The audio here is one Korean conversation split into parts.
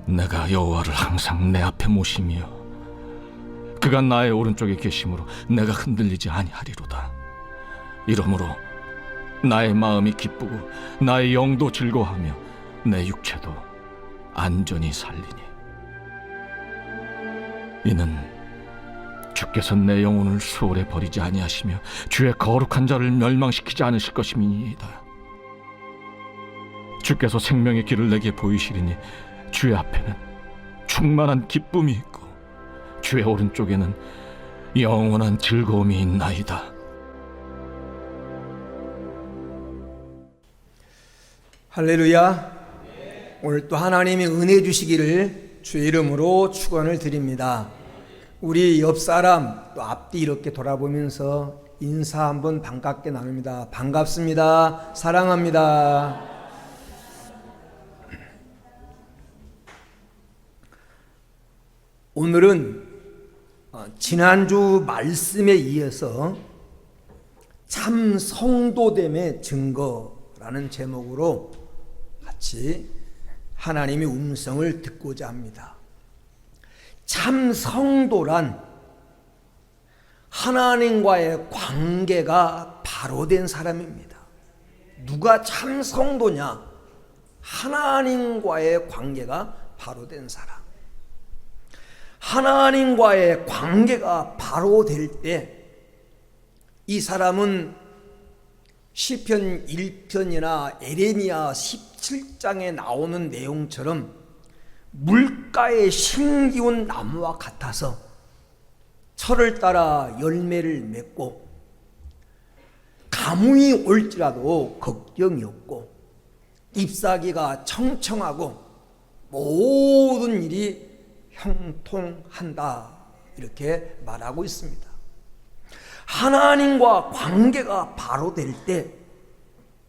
내가 여호와를 항상 내 앞에 모시며 그가 나의 오른쪽에 계심으로 내가 흔들리지 아니하리로다. 이러므로 나의 마음이 기쁘고 나의 영도 즐거워하며 내 육체도 안전히 살리니 이는 주께서 내 영혼을 수월에 버리지 아니하시며 주의 거룩한 자를 멸망시키지 않으실 것임이니이다. 주께서 생명의 길을 내게 보이시리니 주의 앞에는 충만한 기쁨이 있고 주의 오른쪽에는 영원한 즐거움이 있나이다. 할렐루야. 오늘 또 하나님이 은혜 주시기를 주의 이름으로 축원을 드립니다. 우리 옆 사람 또 앞뒤 이렇게 돌아보면서 인사 한번 반갑게 나눕니다. 반갑습니다. 사랑합니다. 오늘은 지난주 말씀에 이어서 참 성도됨의 증거라는 제목으로 같이 하나님의 음성을 듣고자 합니다. 참 성도란 하나님과의 관계가 바로 된 사람입니다. 누가 참 성도냐? 하나님과의 관계가 바로 된 사람. 하나님과의 관계가 바로 될 때 이 사람은 시편 1편이나 에레미야 17장에 나오는 내용처럼 물가에 심기운 나무와 같아서 철을 따라 열매를 맺고 가뭄이 올지라도 걱정이 없고 잎사귀가 청청하고 모든 일이 형통한다, 이렇게 말하고 있습니다. 하나님과 관계가 바로 될 때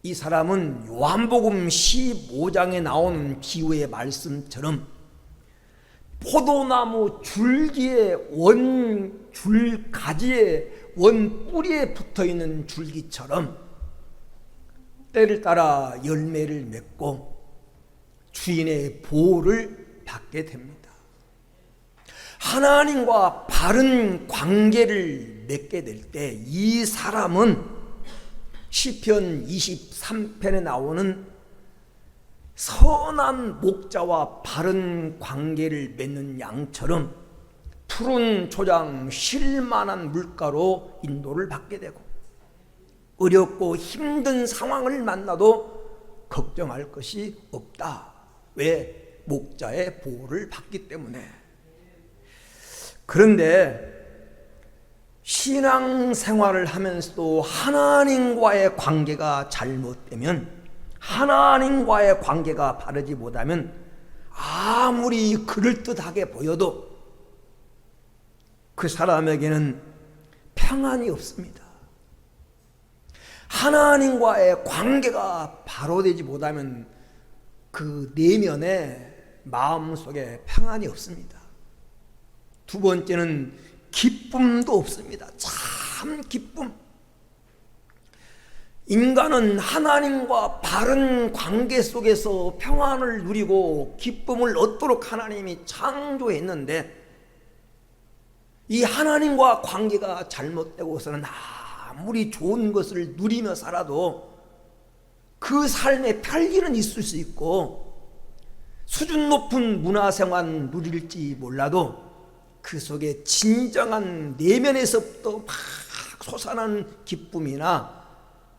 이 사람은 요한복음 15장에 나오는 비유의 말씀처럼 포도나무 줄기에 줄 가지에 뿌리에 붙어있는 줄기처럼 때를 따라 열매를 맺고 주인의 보호를 받게 됩니다. 하나님과 바른 관계를 맺게 될 때 이 사람은 시편 23편에 나오는 선한 목자와 바른 관계를 맺는 양처럼 푸른 초장 쉴만한 물가로 인도를 받게 되고 어렵고 힘든 상황을 만나도 걱정할 것이 없다. 왜? 목자의 보호를 받기 때문에. 그런데 신앙생활을 하면서도 하나님과의 관계가 잘못되면, 하나님과의 관계가 바르지 못하면 아무리 그럴듯하게 보여도 그 사람에게는 평안이 없습니다. 하나님과의 관계가 바로 되지 못하면 그 내면에 마음속에 평안이 없습니다. 두 번째는 기쁨도 없습니다. 참 기쁨. 인간은 하나님과 바른 관계 속에서 평안을 누리고 기쁨을 얻도록 하나님이 창조했는데 이 하나님과 관계가 잘못되고서는 아무리 좋은 것을 누리며 살아도 그 삶에 편리는 있을 수 있고 수준 높은 문화생활 누릴지 몰라도 그 속에 진정한 내면에서부터 막 솟아나는 기쁨이나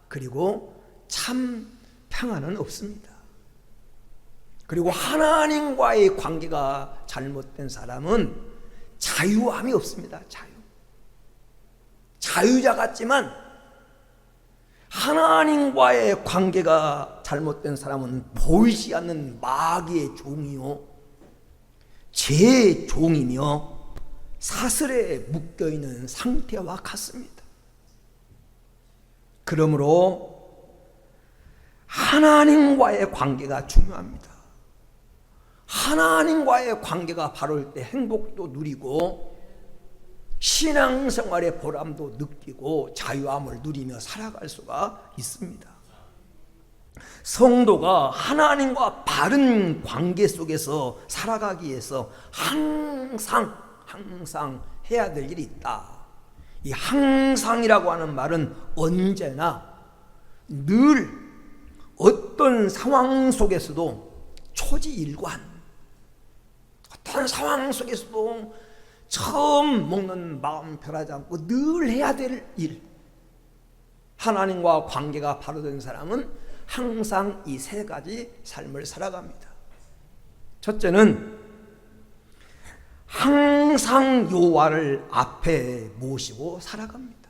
그리고 참 평안은 없습니다. 그리고 하나님과의 관계가 잘못된 사람은 자유함이 없습니다. 자유자 같지만 하나님과의 관계가 잘못된 사람은 보이지 않는 마귀의 종이요 죄의 종이며 사슬에 묶여있는 상태와 같습니다. 그러므로 하나님과의 관계가 중요합니다. 하나님과의 관계가 바를 때 행복도 누리고 신앙생활의 보람도 느끼고 자유함을 누리며 살아갈 수가 있습니다. 성도가 하나님과 바른 관계 속에서 살아가기 위해서 항상 해야 될 일이 있다. 이 항상이라고 하는 말은 언제나 늘 어떤 상황 속에서도 초지일관, 어떤 상황 속에서도 처음 먹는 마음 변하지 않고 늘 해야 될 일, 하나님과 관계가 바로 된 사람은 항상 이 세 가지 삶을 살아갑니다. 첫째는 항상 여호와를 앞에 모시고 살아갑니다.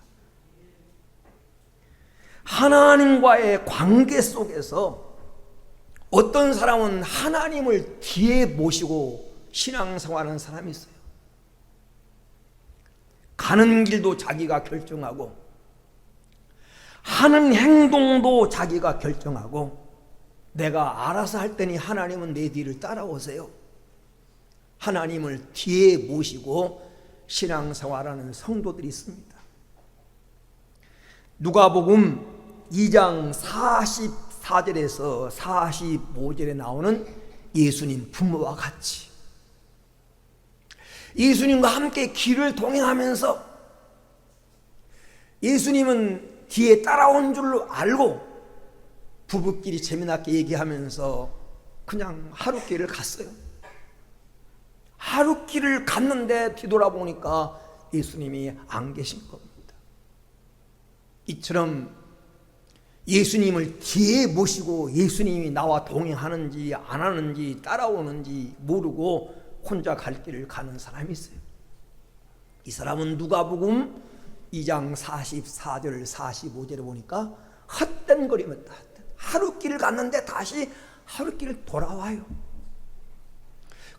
하나님과의 관계 속에서 어떤 사람은 하나님을 뒤에 모시고 신앙생활하는 사람이 있어요. 가는 길도 자기가 결정하고 하는 행동도 자기가 결정하고 내가 알아서 할 테니 하나님은 내 뒤를 따라오세요. 하나님을 뒤에 모시고 신앙생활하는 성도들이 있습니다. 누가복음 2장 44절에서 45절에 나오는 예수님 부모와 같이 예수님과 함께 길을 동행하면서 예수님은 뒤에 따라온 줄로 알고 부부끼리 재미나게 얘기하면서 그냥 하루길을 갔어요. 하루길을 갔는데 뒤돌아보니까 예수님이 안 계신 겁니다. 이처럼 예수님을 뒤에 모시고 예수님이 나와 동행하는지 안 하는지 따라오는지 모르고 혼자 갈 길을 가는 사람이 있어요. 이 사람은 누가복음 2장 44절 45절에 보니까 헛된 거리입니다. 하루길을 갔는데 다시 하루길을 돌아와요.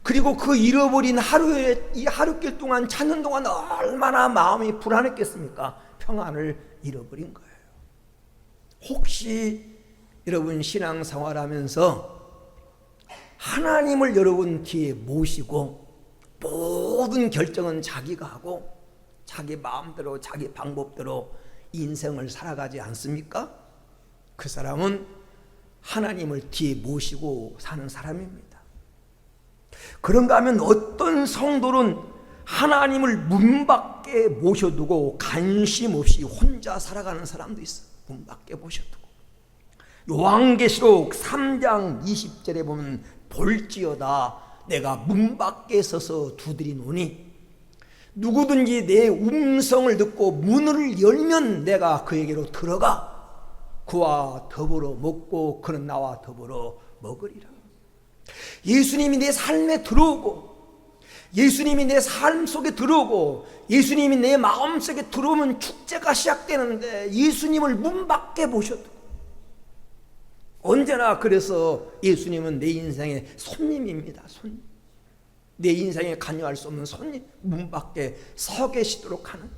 그리고 그 잃어버린 하루에 이 하루길 동안 찾는 동안 얼마나 마음이 불안했겠습니까? 평안을 잃어버린 거예요. 혹시 여러분 신앙생활하면서 하나님을 여러분 뒤에 모시고 모든 결정은 자기가 하고 자기 마음대로 자기 방법대로 인생을 살아가지 않습니까? 그 사람은 하나님을 뒤에 모시고 사는 사람입니다. 그런가 하면 어떤 성도는 하나님을 문 밖에 모셔두고 관심 없이 혼자 살아가는 사람도 있어요. 문 밖에 모셔두고. 요한계시록 3장 20절에 보면 볼지어다 내가 문 밖에 서서 두드리노니 누구든지 내 음성을 듣고 문을 열면 내가 그에게로 들어가 그와 더불어 먹고 그는 나와 더불어 먹으리라. 예수님이 내 삶에 들어오고 예수님이 내 삶 속에 들어오고 예수님이 내 마음 속에 들어오면 축제가 시작되는데 예수님을 문 밖에 모셔두고 언제나 그래서 예수님은 내 인생의 손님입니다. 손님. 내 인생에 관여할 수 없는 손님, 문 밖에 서 계시도록 하는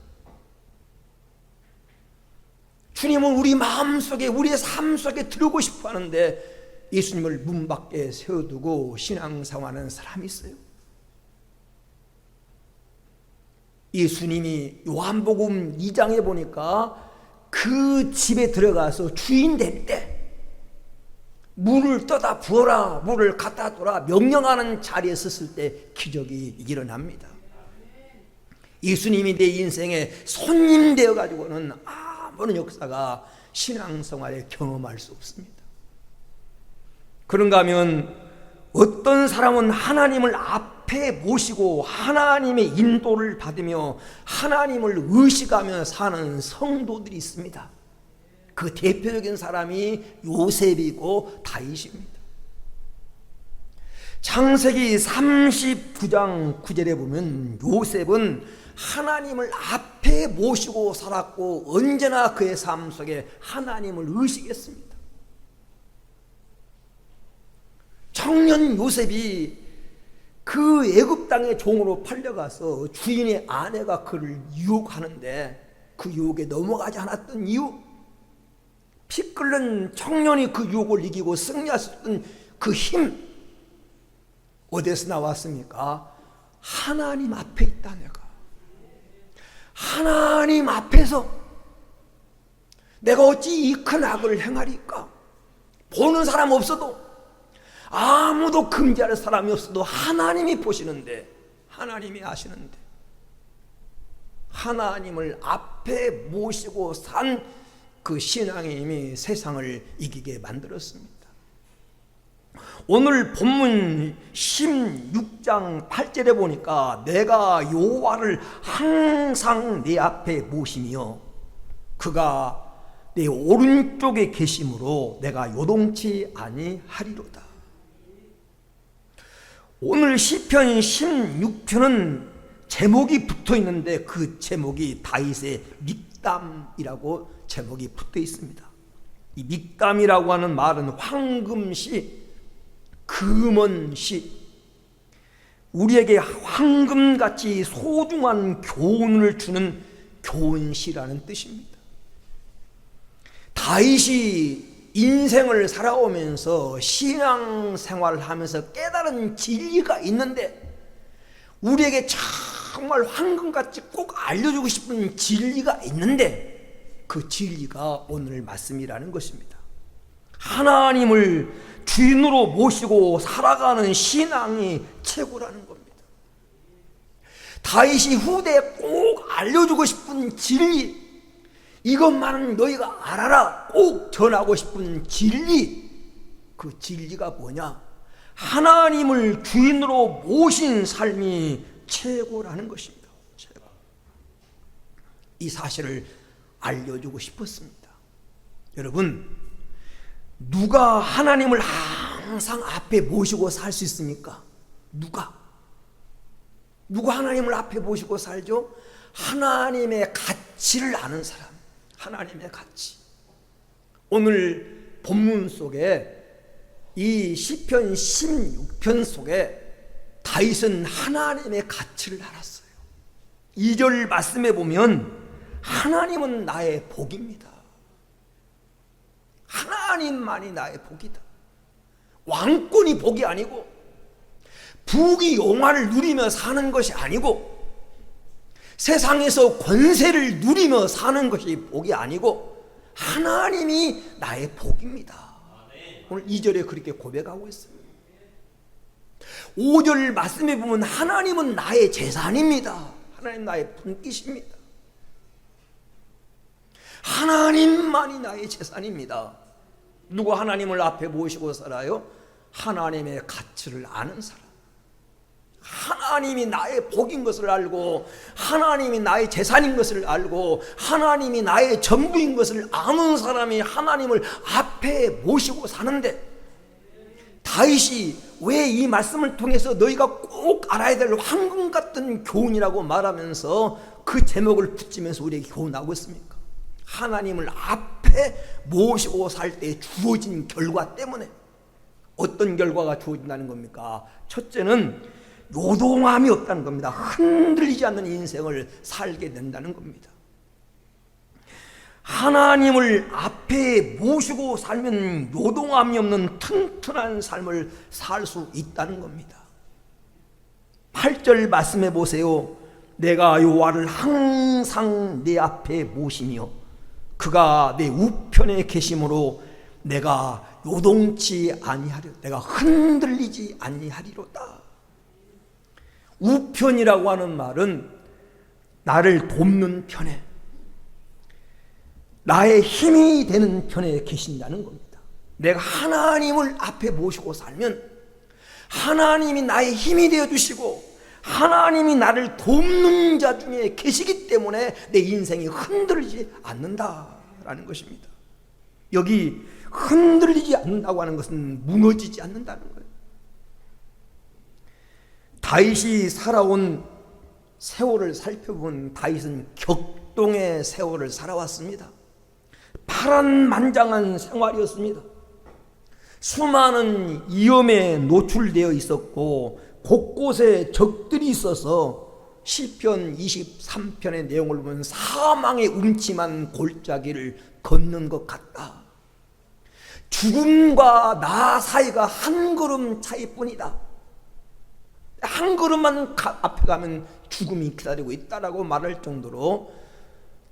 주님은 우리 마음속에 우리의 삶 속에 들어오고 싶어 하는데 예수님을 문 밖에 세워두고 신앙생활하는 사람이 있어요. 예수님이 요한복음 2장에 보니까 그 집에 들어가서 주인 될 때 물을 떠다 부어라 물을 갖다 둬라 명령하는 자리에 섰을 때 기적이 일어납니다. 예수님이 내 인생에 손님 되어가지고는 아무런 역사가 신앙생활에 경험할 수 없습니다. 그런가 하면 어떤 사람은 하나님을 앞에 모시고 하나님의 인도를 받으며 하나님을 의식하며 사는 성도들이 있습니다. 그 대표적인 사람이 요셉이고 다윗입니다. 창세기 39장 9절에 보면 요셉은 하나님을 앞에 모시고 살았고 언제나 그의 삶 속에 하나님을 의식했습니다. 청년 요셉이 그 애굽 땅의 종으로 팔려가서 주인의 아내가 그를 유혹하는데 그 유혹에 넘어가지 않았던 이유, 피 끓는 청년이 그 유혹을 이기고 승리했던 그 힘 어디서 나왔습니까? 하나님 앞에 있다. 내가 하나님 앞에서 내가 어찌 이 큰 악을 행하리까? 보는 사람 없어도, 아무도 금지할 사람이 없어도 하나님이 보시는데, 하나님이 아시는데, 하나님을 앞에 모시고 산 그 신앙의 힘이 세상을 이기게 만들었습니다. 오늘 본문 16장 8절에 보니까 내가 여호와를 항상 내 앞에 모시며 그가 내 오른쪽에 계심으로 내가 요동치 아니하리로다. 오늘 시편 16편은 제목이 붙어 있는데 그 제목이 다윗의 믹담이라고 제목이 붙어 있습니다. 이 믹담이라고 하는 말은 황금시, 금원시, 우리에게 황금같이 소중한 교훈을 주는 교훈시라는 뜻입니다. 다윗이 인생을 살아오면서 신앙생활을 하면서 깨달은 진리가 있는데, 우리에게 정말 황금같이 꼭 알려주고 싶은 진리가 있는데, 그 진리가 오늘 말씀이라는 것입니다. 하나님을 주인으로 모시고 살아가는 신앙이 최고라는 겁니다. 다윗이 후대에 꼭 알려주고 싶은 진리, 이것만은 너희가 알아라, 꼭 전하고 싶은 진리, 그 진리가 뭐냐? 하나님을 주인으로 모신 삶이 최고라는 것입니다. 최고. 이 사실을 알려주고 싶었습니다. 여러분, 누가 하나님을 항상 앞에 모시고 살 수 있습니까? 누가 하나님을 앞에 모시고 살죠? 하나님의 가치를 아는 사람, 하나님의 가치. 오늘 본문 속에 이 시편 16편 속에 다윗은 하나님의 가치를 알았어요. 2절 말씀에 보면 하나님은 나의 복입니다. 하나님만이 나의 복이다. 왕권이 복이 아니고, 부귀 영화를 누리며 사는 것이 아니고, 세상에서 권세를 누리며 사는 것이 복이 아니고, 하나님이 나의 복입니다. 오늘 2절에 그렇게 고백하고 있습니다. 5절 말씀에 보면 하나님은 나의 재산입니다. 하나님 나의 분깃입니다. 하나님만이 나의 재산입니다. 누가 하나님을 앞에 모시고 살아요? 하나님의 가치를 아는 사람. 하나님이 나의 복인 것을 알고, 하나님이 나의 재산인 것을 알고, 하나님이 나의 전부인 것을 아는 사람이 하나님을 앞에 모시고 사는데, 다윗이 왜 이 말씀을 통해서 너희가 꼭 알아야 될 황금 같은 교훈이라고 말하면서 그 제목을 붙이면서 우리에게 교훈하고 있습니까? 하나님을 앞에 모시고 살 때 주어진 결과 때문에. 어떤 결과가 주어진다는 겁니까? 첫째는 요동함이 없다는 겁니다. 흔들리지 않는 인생을 살게 된다는 겁니다. 하나님을 앞에 모시고 살면 요동함이 없는 튼튼한 삶을 살 수 있다는 겁니다. 8절 말씀해 보세요. 내가 여호와를 항상 내 앞에 모시며 그가 내 우편에 계심으로 내가 요동치 아니하리로, 내가 흔들리지 아니하리로다. 우편이라고 하는 말은 나를 돕는 편에, 나의 힘이 되는 편에 계신다는 겁니다. 내가 하나님을 앞에 모시고 살면 하나님이 나의 힘이 되어주시고 하나님이 나를 돕는 자 중에 계시기 때문에 내 인생이 흔들리지 않는다라는 것입니다. 여기 흔들리지 않는다고 하는 것은 무너지지 않는다는 거예요. 다윗이 살아온 세월을 살펴본 다윗은 격동의 세월을 살아왔습니다. 파란만장한 생활이었습니다. 수많은 위험에 노출되어 있었고 곳곳에 적들이 있어서 시편 23편의 내용을 보면 사망의 음침한 골짜기를 걷는 것 같다. 죽음과 나 사이가 한 걸음 차이뿐이다. 한 걸음만 앞에 가면 죽음이 기다리고 있다라고 말할 정도로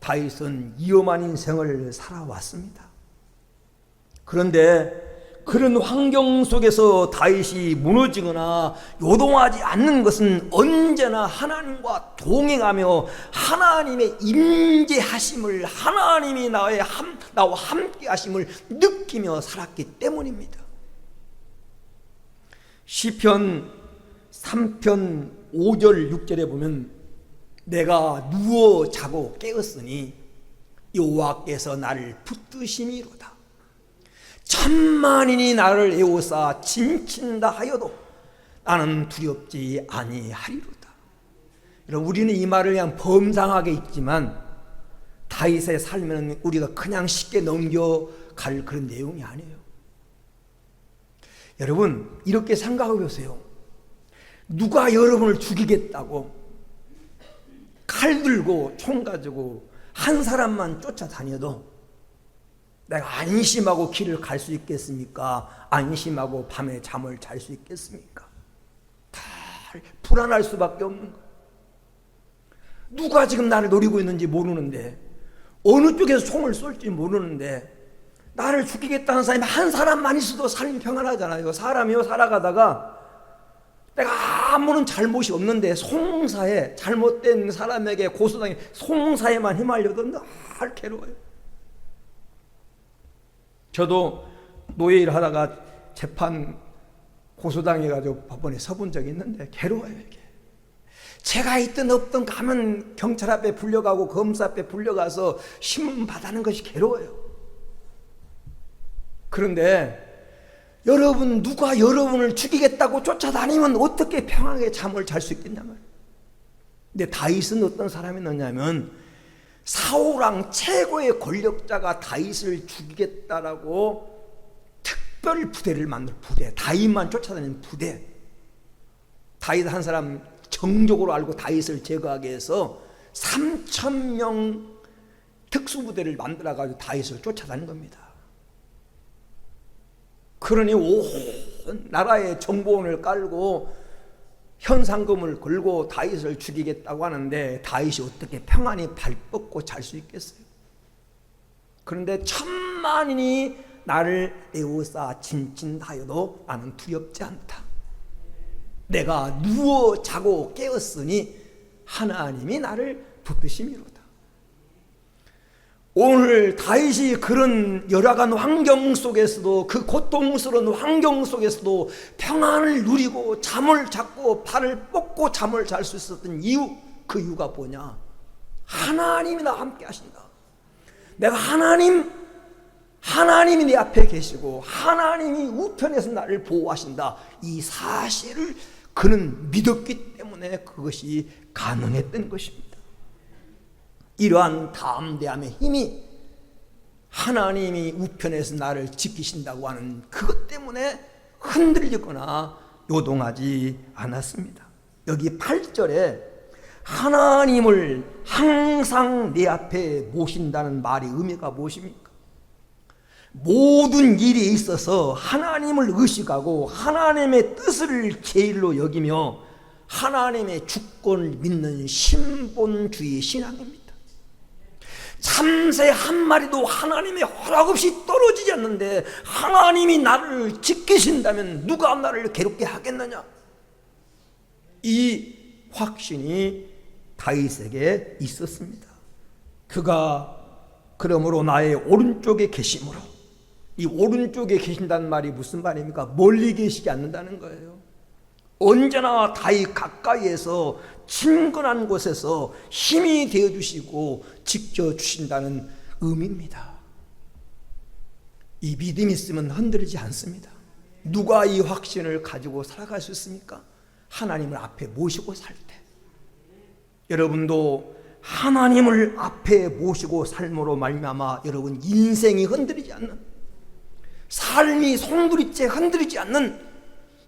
다윗은 위험한 인생을 살아왔습니다. 그런데 그런 환경 속에서 다윗이 무너지거나 요동하지 않는 것은 언제나 하나님과 동행하며 하나님의 임재하심을, 하나님이 나와 함께 하심을 느끼며 살았기 때문입니다. 시편 3편 5절 6절에 보면 내가 누워 자고 깨었으니 여호와께서 나를 붙드심이로다. 천만인이 나를 애워싸 진친다 하여도 나는 두렵지 아니하리로다. 여러분, 우리는 이 말을 그냥 범상하게 읽지만 다윗의 삶에는 우리가 그냥 쉽게 넘겨갈 그런 내용이 아니에요. 여러분, 이렇게 생각해 보세요. 누가 여러분을 죽이겠다고 칼 들고 총 가지고 한 사람만 쫓아다녀도 내가 안심하고 길을 갈 수 있겠습니까? 안심하고 밤에 잠을 잘 수 있겠습니까? 다 불안할 수밖에 없는 거예요. 누가 지금 나를 노리고 있는지 모르는데, 어느 쪽에서 총을 쏠지 모르는데, 나를 죽이겠다는 사람이 한 사람만 있어도 삶이 평안하잖아요. 사람이요, 살아가다가 내가 아무런 잘못이 없는데 송사에, 잘못된 사람에게 고소당해 송사에만 휘말려도 늘 괴로워요. 저도 노예일 하다가 재판 고소당해가지고 법원에 서본 적이 있는데 괴로워요. 이게 제가 있든 없든 가면 경찰 앞에 불려가고 검사 앞에 불려가서 신문 받아는 것이 괴로워요. 그런데 여러분, 누가 여러분을 죽이겠다고 쫓아다니면 어떻게 평안하게 잠을 잘 수 있겠냐 말이에요. 근데 다윗은 어떤 사람이었냐면 사울왕 최고의 권력자가 다윗을 죽이겠다라고 특별 부대를 만들, 부대, 다윗만 쫓아다니는 부대. 다윗 한 사람 정적으로 알고 다윗을 제거하기 위해서 3,000명 특수부대를 만들어가지고 다윗을 쫓아다닌 겁니다. 그러니 온 나라에 정보원을 깔고 현상금을 걸고 다윗을 죽이겠다고 하는데 다윗이 어떻게 평안히 발 뻗고 잘 수 있겠어요? 그런데 천만인이 나를 애워싸 진친하여도 나는 두렵지 않다. 내가 누워 자고 깨었으니 하나님이 나를 붙드심이로다. 오늘 다윗이 그런 열악한 환경 속에서도, 그 고통스러운 환경 속에서도 평안을 누리고 잠을 잡고 발을 뻗고 잠을 잘 수 있었던 이유, 그 이유가 뭐냐? 하나님이 나와 함께 하신다. 내가 하나님이 내 앞에 계시고 하나님이 우편에서 나를 보호하신다. 이 사실을 그는 믿었기 때문에 그것이 가능했던 것입니다. 이러한 담대함의 힘이 하나님이 우편에서 나를 지키신다고 하는 그것 때문에 흔들리거나 요동하지 않았습니다. 여기 8절에 하나님을 항상 내 앞에 모신다는 말의 의미가 무엇입니까? 모든 일에 있어서 하나님을 의식하고 하나님의 뜻을 제일로 여기며 하나님의 주권을 믿는 신본주의 신앙입니다. 참새 한 마리도 하나님의 허락 없이 떨어지지 않는데 하나님이 나를 지키신다면 누가 나를 괴롭게 하겠느냐? 이 확신이 다윗에게 있었습니다. 그가 그러므로 나의 오른쪽에 계심으로, 이 오른쪽에 계신다는 말이 무슨 말입니까? 멀리 계시지 않는다는 거예요. 언제나 다윗 가까이에서 친근한 곳에서 힘이 되어주시고 지켜주신다는 의미입니다. 이 믿음이 있으면 흔들리지 않습니다. 누가 이 확신을 가지고 살아갈 수 있습니까? 하나님을 앞에 모시고 살 때. 여러분도 하나님을 앞에 모시고 삶으로 말미암아 여러분 인생이 흔들리지 않는, 삶이 송두리째 흔들리지 않는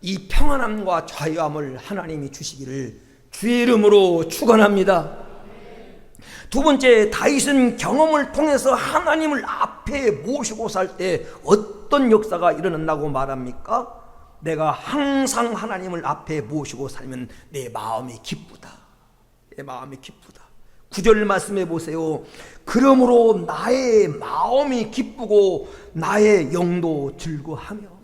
이 평안함과 자유함을 하나님이 주시기를 주의 이름으로 축원합니다. 두 번째, 다윗은 경험을 통해서 하나님을 앞에 모시고 살 때 어떤 역사가 일어난다고 말합니까? 내가 항상 하나님을 앞에 모시고 살면 내 마음이 기쁘다. 내 마음이 기쁘다. 9절 말씀해 보세요. 그러므로 나의 마음이 기쁘고 나의 영도 즐거하며.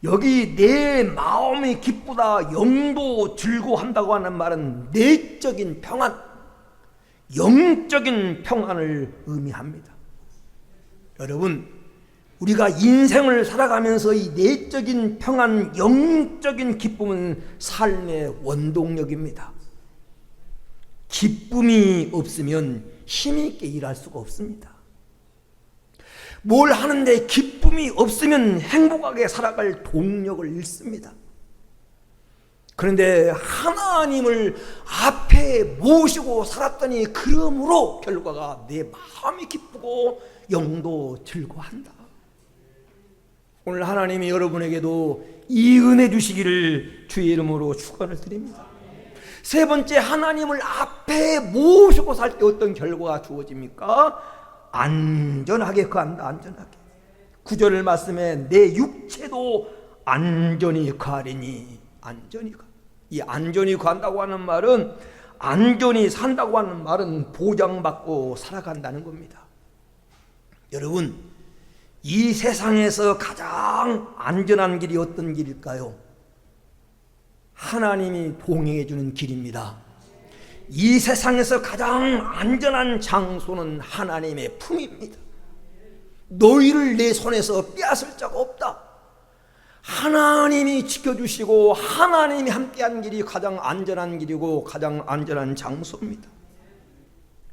여기 내 마음이 기쁘다, 영도 즐거워한다고 하는 말은 내적인 평안, 영적인 평안을 의미합니다. 여러분, 우리가 인생을 살아가면서 이 내적인 평안, 영적인 기쁨은 삶의 원동력입니다. 기쁨이 없으면 힘있게 일할 수가 없습니다. 뭘 하는데 기쁨이 없으면 행복하게 살아갈 동력을 잃습니다. 그런데 하나님을 앞에 모시고 살았더니 그러므로 결과가 내 마음이 기쁘고 영도 즐거워한다. 오늘 하나님이 여러분에게도 이 은혜 주시기를 주의 이름으로 축원을 드립니다. 세 번째, 하나님을 앞에 모시고 살 때 어떤 결과가 주어집니까? 안전하게 거한다. 안전하게. 9절 말씀에 내 육체도 안전히 거하리니. 안전히 거. 이 안전히 거한다고 하는 말은, 안전히 산다고 하는 말은 보장받고 살아간다는 겁니다. 여러분, 이 세상에서 가장 안전한 길이 어떤 길일까요? 하나님이 봉행해 주는 길입니다. 이 세상에서 가장 안전한 장소는 하나님의 품입니다. 너희를 내 손에서 빼앗을 자가 없다. 하나님이 지켜주시고 하나님이 함께한 길이 가장 안전한 길이고 가장 안전한 장소입니다.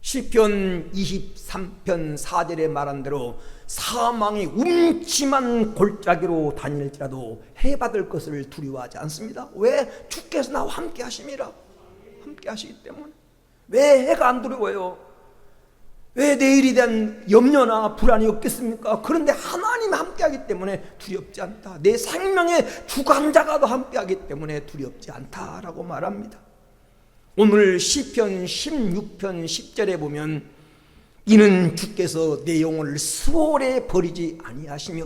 시편 23편 4절에 말한 대로 사망이 움침한 골짜기로 다닐지라도 해받을 것을 두려워하지 않습니다. 왜? 주께서 나와 함께 하심이라. 함께 하시기 때문에. 왜 해가 안 두려워요? 왜 내일에 대한 염려나 불안이 없겠습니까? 그런데 하나님 함께 하기 때문에 두렵지 않다. 내 생명의 주관자가 더 함께 하기 때문에 두렵지 않다라고 말합니다. 오늘 시편 16편 10절에 보면 이는 주께서 내 영혼을 수월에 버리지 아니하시며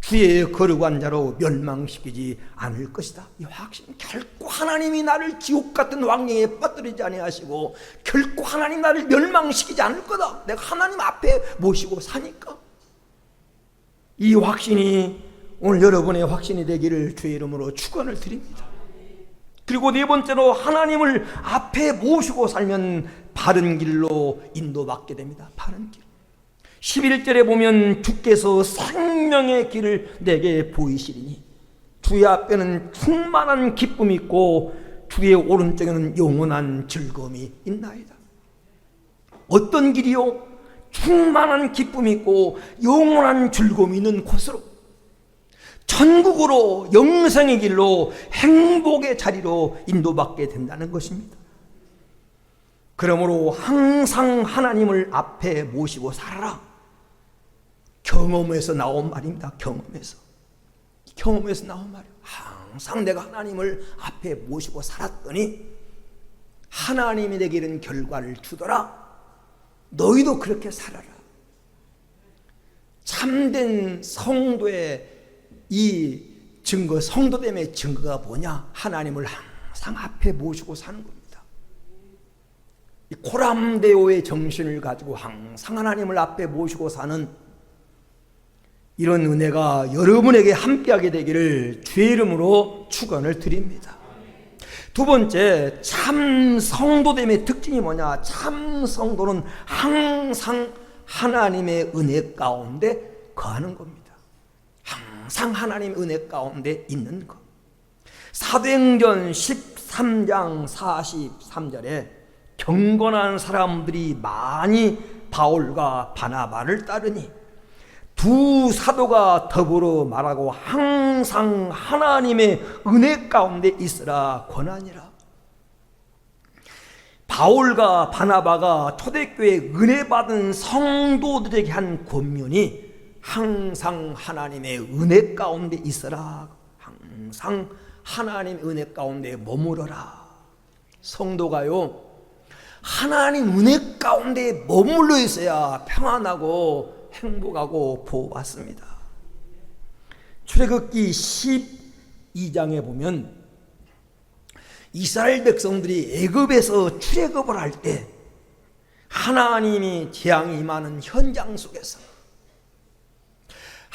주의 거룩한 자로 멸망시키지 않을 것이다. 이 확신, 결코 하나님이 나를 지옥 같은 왕령에 빠뜨리지 아니하시고 결코 하나님 나를 멸망시키지 않을 거다. 내가 하나님 앞에 모시고 사니까. 이 확신이 오늘 여러분의 확신이 되기를 주의 이름으로 축원을 드립니다. 그리고 네 번째로, 하나님을 앞에 모시고 살면 바른 길로 인도받게 됩니다. 바른 길. 11절에 보면 주께서 생명의 길을 내게 보이시리니 주의 앞에는 충만한 기쁨이 있고 주의 오른쪽에는 영원한 즐거움이 있나이다. 어떤 길이요? 충만한 기쁨이 있고 영원한 즐거움이 있는 곳으로, 천국으로, 영생의 길로, 행복의 자리로 인도받게 된다는 것입니다. 그러므로 항상 하나님을 앞에 모시고 살아라. 경험에서 나온 말입니다. 경험에서 나온 말이에요. 항상 내가 하나님을 앞에 모시고 살았더니 하나님이 내게 이런 결과를 주더라. 너희도 그렇게 살아라. 참된 성도의 이 증거, 성도됨의 증거가 뭐냐? 하나님을 항상 앞에 모시고 사는 겁니다. 이 코람데오의 정신을 가지고 항상 하나님을 앞에 모시고 사는 이런 은혜가 여러분에게 함께하게 되기를 주의 이름으로 축원을 드립니다. 두 번째, 참 성도됨의 특징이 뭐냐? 참 성도는 항상 하나님의 은혜 가운데 거하는 겁니다. 항상 하나님의 은혜 가운데 있는 것. 사도행전 13장 43절에 경건한 사람들이 많이 바울과 바나바를 따르니 두 사도가 더불어 말하고 항상 하나님의 은혜 가운데 있으라 권하니라. 바울과 바나바가 초대교회 은혜 받은 성도들에게 한 권면이 항상 하나님의 은혜 가운데 있어라. 항상 하나님의 은혜 가운데 머무러라. 성도가요, 하나님 은혜 가운데 머물러 있어야 평안하고 행복하고 보호받습니다. 출애굽기 12장에 보면 이스라엘 백성들이 애굽에서 출애굽을 할 때 하나님이 재앙이 임하는 현장 속에서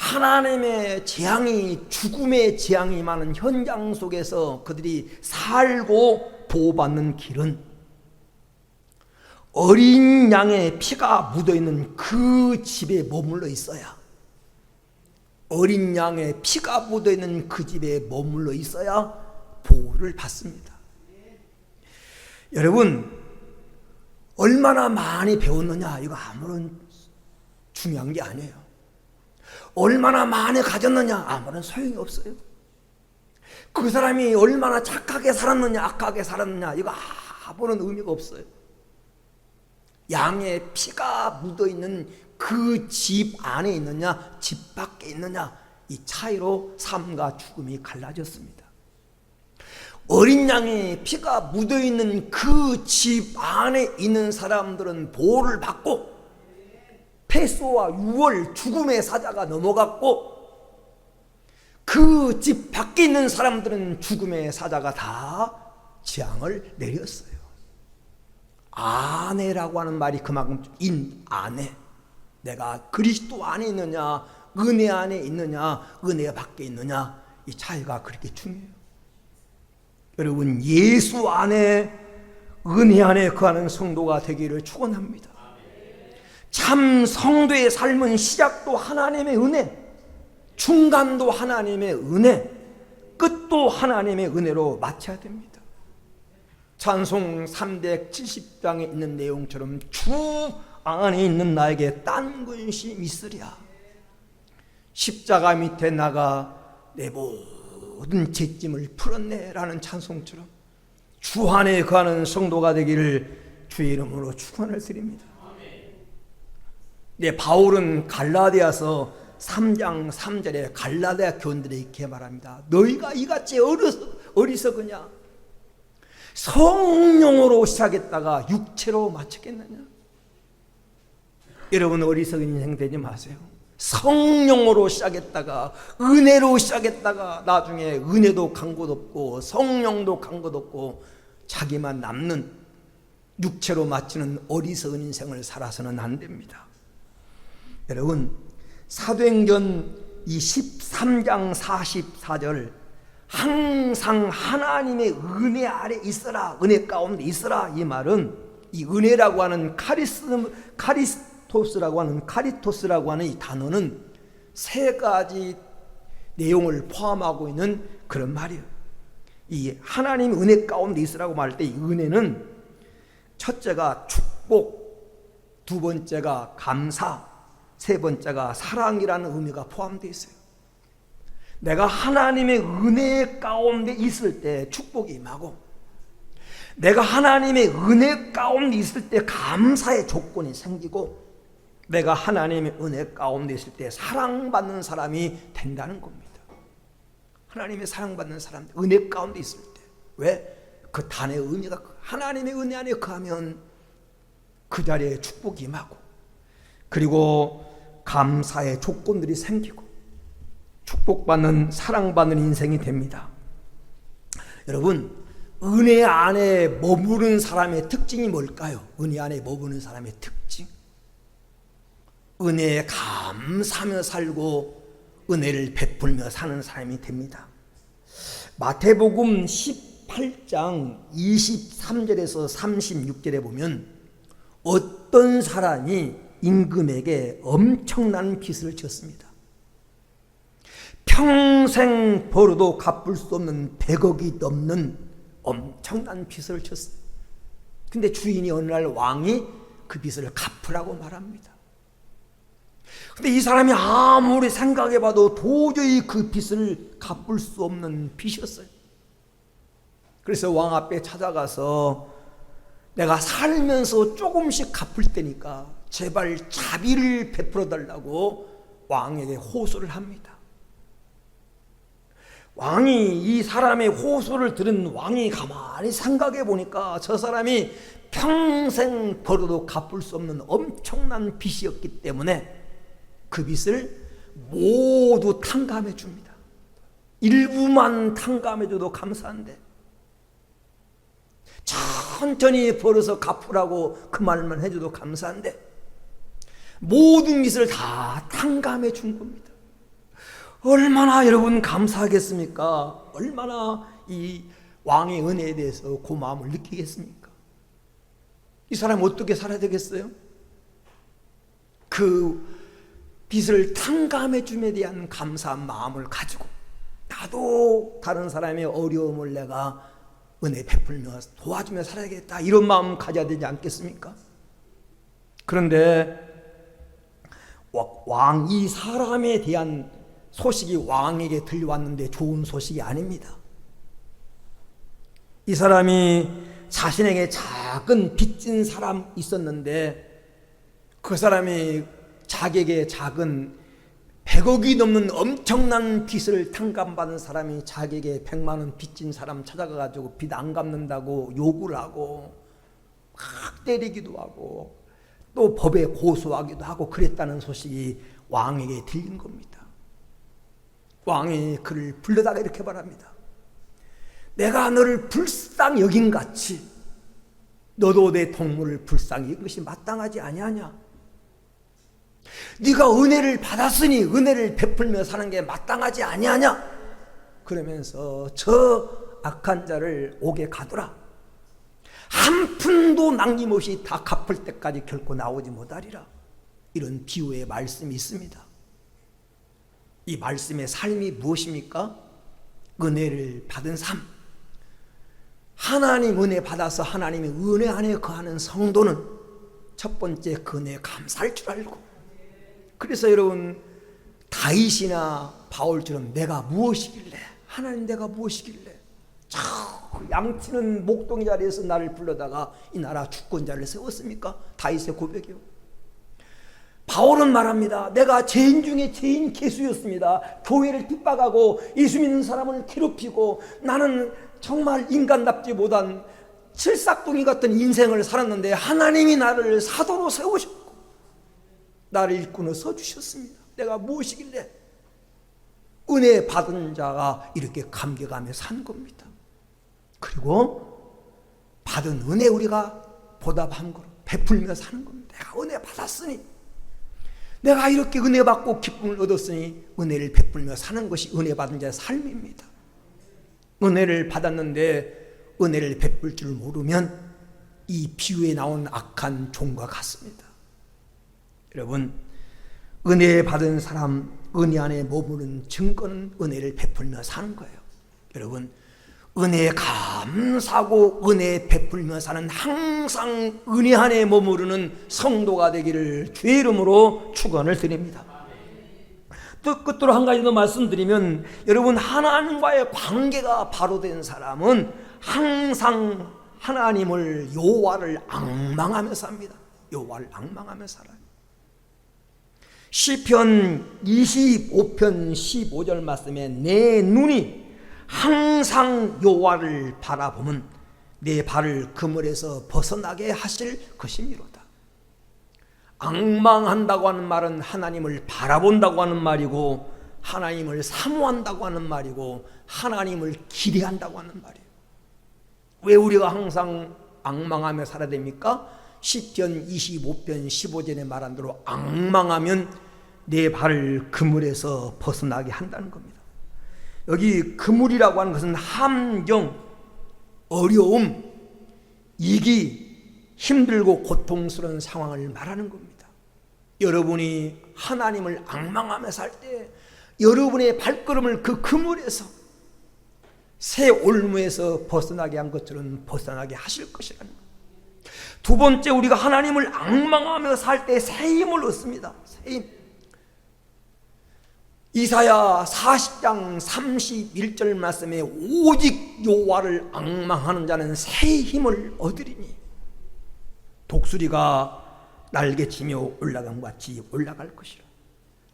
하나님의 재앙이, 죽음의 재앙이 많은 현장 속에서 그들이 살고 보호받는 길은 어린 양의 피가 묻어있는 그 집에 머물러 있어야, 어린 양의 피가 묻어있는 그 집에 머물러 있어야 보호를 받습니다. 여러분, 얼마나 많이 배웠느냐, 이거 아무런 중요한 게 아니에요. 얼마나 많이 가졌느냐, 아무런 소용이 없어요. 그 사람이 얼마나 착하게 살았느냐, 악하게 살았느냐, 이거 아무런 의미가 없어요. 양의 피가 묻어있는 그 집 안에 있느냐, 집 밖에 있느냐, 이 차이로 삶과 죽음이 갈라졌습니다. 어린 양의 피가 묻어있는 그 집 안에 있는 사람들은 보호를 받고, 패소와 유월, 죽음의 사자가 넘어갔고, 그 집 밖에 있는 사람들은 죽음의 사자가 다 재앙을 내렸어요. 아내라고 하는 말이 그만큼 아내, 내가 그리스도 안에 있느냐, 은혜 안에 있느냐, 은혜 밖에 있느냐, 이 차이가 그렇게 중요해요. 여러분, 예수 안에, 은혜 안에 거하는 성도가 되기를 축원합니다. 참 성도의 삶은 시작도 하나님의 은혜, 중간도 하나님의 은혜, 끝도 하나님의 은혜로 마쳐야 됩니다. 찬송 370장에 있는 내용처럼 주 안에 있는 나에게 딴 근심 있으랴. 십자가 밑에 나가 내 모든 죄짐을 풀었네 라는 찬송처럼 주 안에 거하는 성도가 되기를 주의 이름으로 축원을 드립니다. 네, 바울은 갈라디아서 3장 3절에 갈라디아 교인들에게 이렇게 말합니다. 너희가 이같이 어리석으냐? 성령으로 시작했다가 육체로 마치겠느냐? 여러분, 어리석은 인생 되지 마세요. 성령으로 시작했다가, 은혜로 시작했다가 나중에 은혜도 간 곳 없고 성령도 간 곳 없고 자기만 남는 육체로 마치는 어리석은 인생을 살아서는 안 됩니다. 여러분, 사도행전 이 13장 44절, 항상 하나님의 은혜 아래 있어라, 은혜 가운데 있어라, 이 말은 이 은혜라고 하는 카리스토스라고 하는 이 단어는 세 가지 내용을 포함하고 있는 그런 말이에요. 이 하나님의 은혜 가운데 있으라고 말할 때 이 은혜는 첫째가 축복, 두 번째가 감사, 세 번째가 사랑이라는 의미가 포함되어 있어요. 내가 하나님의 은혜 가운데 있을 때 축복이 임하고, 내가 하나님의 은혜 가운데 있을 때 감사의 조건이 생기고, 내가 하나님의 은혜 가운데 있을 때 사랑받는 사람이 된다는 겁니다. 하나님의 사랑받는 사람, 은혜 가운데 있을 때. 왜? 그 단의 의미가 하나님의 은혜 안에 거하면 그 자리에 축복이 임하고, 그리고 감사의 조건들이 생기고 축복받는, 사랑받는 인생이 됩니다. 여러분, 은혜 안에 머무르는 사람의 특징이 뭘까요? 은혜 안에 머무르는 사람의 특징, 은혜에 감사하며 살고 은혜를 베풀며 사는 사람이 됩니다. 마태복음 18장 23절에서 36절에 보면 어떤 사람이 임금에게 엄청난 빚을 졌습니다. 평생 벌어도 갚을 수 없는 100억이 넘는 엄청난 빚을 졌어요. 근데 주인이 어느 날 왕이 그 빚을 갚으라고 말합니다. 근데 이 사람이 아무리 생각해봐도 도저히 그 빚을 갚을 수 없는 빚이었어요. 그래서 왕 앞에 찾아가서 내가 살면서 조금씩 갚을 테니까 제발 자비를 베풀어 달라고 왕에게 호소를 합니다. 왕이, 이 사람의 호소를 들은 왕이 가만히 생각해 보니까 저 사람이 평생 벌어도 갚을 수 없는 엄청난 빚이었기 때문에 그 빚을 모두 탕감해 줍니다. 일부만 탕감해 줘도 감사한데 천천히 벌어서 갚으라고 그 말만 해줘도 감사한데 모든 빚을 다 탕감해 준 겁니다. 얼마나 여러분 감사하겠습니까? 얼마나 이 왕의 은혜에 대해서 고마움을 느끼겠습니까? 이 사람 어떻게 살아야 되겠어요? 그 빚을 탕감해 줌에 대한 감사한 마음을 가지고 나도 다른 사람의 어려움을 내가 은혜 베풀며 도와주며 살아야겠다, 이런 마음 가져야 되지 않겠습니까? 그런데 이 사람에 대한 소식이 왕에게 들려왔는데 좋은 소식이 아닙니다. 이 사람이 자신에게 작은 빚진 사람 있었는데 그 사람이 자기에게 작은 100억이 넘는 엄청난 빚을 탕감받은 사람이 자기에게 100만 원 빚진 사람 찾아가가지고 빚 안 갚는다고 욕을 하고 막 때리기도 하고 또 법에 고소하기도 하고 그랬다는 소식이 왕에게 들린 겁니다. 왕이 그를 불러다가 이렇게 말합니다. 내가 너를 불쌍히 여긴같이 너도 내 동물을 불쌍히 여긴 것이 마땅하지 아니하냐? 네가 은혜를 받았으니 은혜를 베풀며 사는 게 마땅하지 아니하냐? 그러면서 저 악한 자를 옥에 가두라. 한 푼도 남김없이 다 갚을 때까지 결코 나오지 못하리라. 이런 비유의 말씀이 있습니다. 이 말씀의 삶이 무엇입니까? 은혜를 받은 삶. 하나님 은혜 받아서 하나님의 은혜 안에 거하는 성도는 첫 번째 그 은혜에 감사할 줄 알고, 그래서 여러분 다윗이나 바울처럼 내가 무엇이길래, 하나님 내가 무엇이길래 저 양치는 목동이 자리에서 나를 불러다가 이 나라 주권자를 세웠습니까? 다윗의 고백이요. 바울은 말합니다. 내가 죄인 중에 죄인 개수였습니다. 교회를 핍박하고 예수 믿는 사람을 괴롭히고 나는 정말 인간답지 못한 칠삭둥이 같은 인생을 살았는데 하나님이 나를 사도로 세우셨고 나를 일꾼으로 써주셨습니다. 내가 무엇이길래? 은혜 받은 자가 이렇게 감격하며 산 겁니다. 그리고 받은 은혜 우리가 보답한 거로 베풀며 사는 겁니다. 내가 은혜 받았으니, 내가 이렇게 은혜 받고 기쁨을 얻었으니 은혜를 베풀며 사는 것이 은혜 받은 자의 삶입니다. 은혜를 받았는데 은혜를 베풀 줄 모르면 이 비유에 나온 악한 종과 같습니다. 여러분, 은혜 받은 사람, 은혜 안에 머무는 증거는 은혜를 베풀며 사는 거예요. 여러분, 은혜에 감사하고 은혜 베풀며 사는 항상 은혜 안에 머무르는 성도가 되기를 주의 이름으로 축원을 드립니다. 또 끝으로 한 가지 더 말씀드리면, 여러분 하나님과의 관계가 바로 된 사람은 항상 하나님을 여호와를 앙망하며 삽니다. 여호와를 앙망하며 살아요. 시편 25편 15절 말씀에 내 눈이 항상 여호와를 바라보면 내 발을 그물에서 벗어나게 하실 것이미로다. 앙망한다고 하는 말은 하나님을 바라본다고 하는 말이고, 하나님을 사모한다고 하는 말이고, 하나님을 기대한다고 하는 말이에요. 왜 우리가 항상 앙망하며 살아야 됩니까? 시편 25편 15절에 말한 대로 앙망하면 내 발을 그물에서 벗어나게 한다는 겁니다. 여기 그물이라고 하는 것은 함정, 어려움, 이기, 힘들고 고통스러운 상황을 말하는 겁니다. 여러분이 하나님을 앙망하며 살 때 여러분의 발걸음을 그 그물에서, 새 올무에서 벗어나게 한 것처럼 벗어나게 하실 것이라는 겁니다. 두 번째, 우리가 하나님을 앙망하며 살 때 새 힘을 얻습니다. 새 힘. 이사야 40장 31절 말씀에 오직 여호와를 앙망하는 자는 새 힘을 얻으리니 독수리가 날개치며 올라간 것 같이 올라갈 것이라.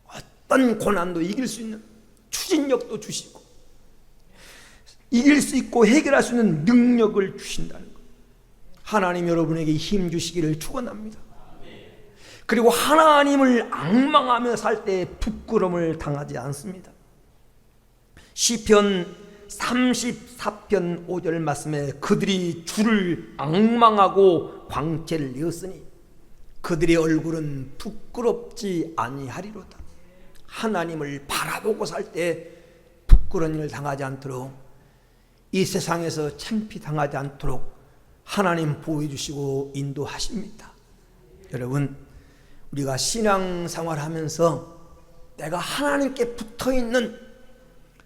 어떤 고난도 이길 수 있는 추진력도 주시고 이길 수 있고 해결할 수 있는 능력을 주신다는 것. 하나님 여러분에게 힘 주시기를 축원합니다. 그리고 하나님을 앙망하며 살 때 부끄러움을 당하지 않습니다. 시편 34편 5절 말씀에 그들이 주를 앙망하고 광채를 내었으니 그들의 얼굴은 부끄럽지 아니하리로다. 하나님을 바라보고 살 때 부끄러운 일 당하지 않도록, 이 세상에서 창피당하지 않도록 하나님 보호해 주시고 인도하십니다. 여러분, 우리가 신앙생활하면서 내가 하나님께 붙어있는,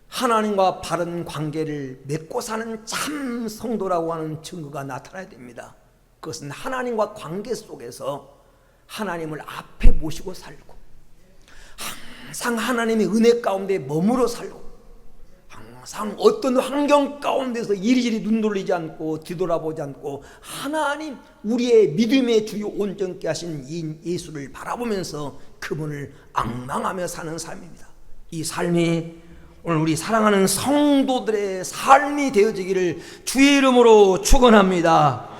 하나님과 바른 관계를 맺고 사는 참 성도라고 하는 증거가 나타나야 됩니다. 그것은 하나님과 관계 속에서 하나님을 앞에 모시고 살고, 항상 하나님의 은혜 가운데 머물러 살고, 항상 어떤 환경 가운데서 이리저리 눈 돌리지 않고 뒤돌아보지 않고 하나님, 우리의 믿음의 주요 온전케 하신 이 예수를 바라보면서 그분을 앙망하며 사는 삶입니다. 이 삶이 오늘 우리 사랑하는 성도들의 삶이 되어지기를 주의 이름으로 축원합니다.